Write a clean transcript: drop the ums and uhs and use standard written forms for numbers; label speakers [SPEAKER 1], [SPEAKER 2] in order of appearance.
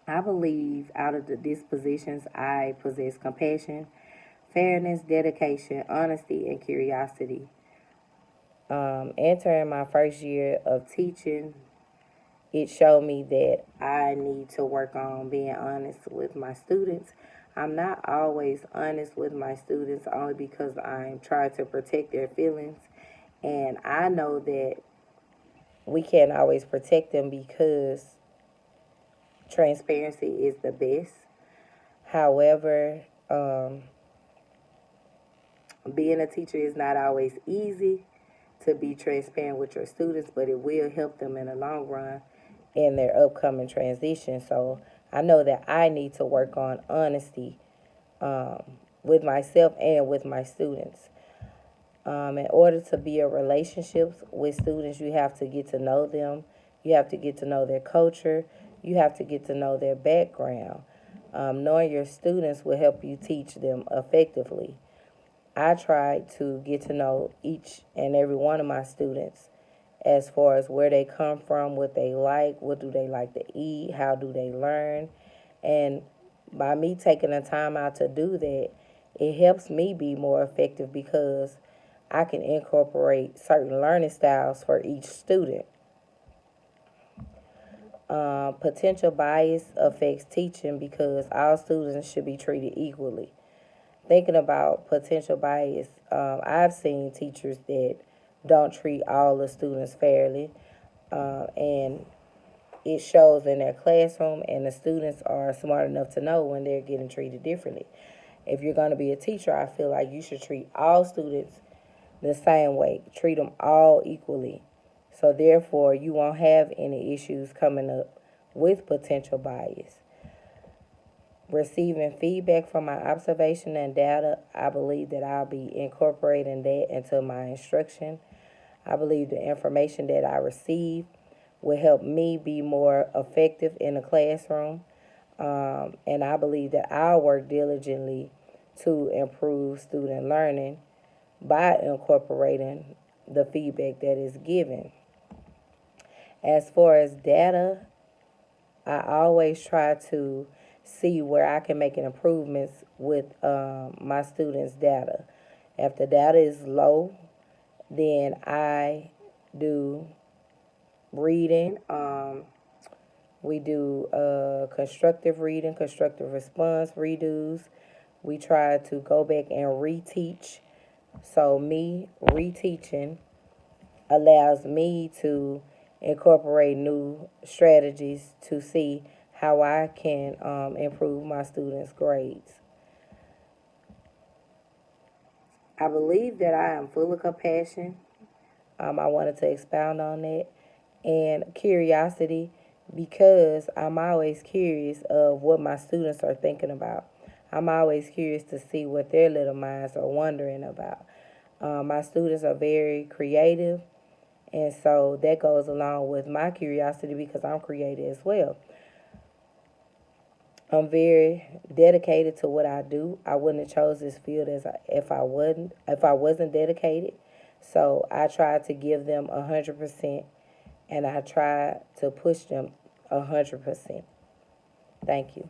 [SPEAKER 1] I believe out of the dispositions I possess compassion, fairness, dedication, honesty, and curiosity. Entering my first year of teaching, it showed me that I need to work on being honest with my students. I'm not always honest with my students only because I'm trying to protect their feelings. And I know that we can't always protect them because transparency is the best. However, being a teacher is not always easy to be transparent with your students, but it will help them in the long run in their upcoming transition. So I know that I need to work on honesty um, with myself and with my students. In order to be in relationships with students, you have to get to know them. You have to get to know their culture. You have to get to know their background. Knowing your students will help you teach them effectively. I try to get to know each and every one of my students as far as where they come from, what they like, what do they like to eat, how do they learn. And by me taking the time out to do that, it helps me be more effective because I can incorporate certain learning styles for each student. Potential bias affects teaching because all students should be treated equally. Thinking about potential bias, I've seen teachers that don't treat all the students fairly, and it shows in their classroom, and the students are smart enough to know when they're getting treated differently. If you're going to be a teacher, I feel like you should treat all students the same way, treat them all equally. So, therefore, you won't have any issues coming up with potential bias. Receiving feedback from my observation and data, I believe that I'll be incorporating that into my instruction. I believe the information that I receive will help me be more effective in the classroom. And I believe that I'll work diligently to improve student learning by incorporating the feedback that is given. As far as data, I always try to see where I can make an improvements with my students' data. If the data is low, then I do reading. We do constructive reading, constructive response, redos. We try to go back and reteach. So me reteaching allows me to incorporate new strategies to see how I can improve my students' grades. I believe that I am full of compassion. I wanted to expound on that and curiosity because I'm always curious of what my students are thinking about. I'm always curious to see what their little minds are wondering about. My students are very creative, and so that goes along with my curiosity because I'm creative as well. I'm very dedicated to what I do. I wouldn't have chose this field if I wasn't dedicated. So I try to give them 100%, and I try to push them 100%. Thank you.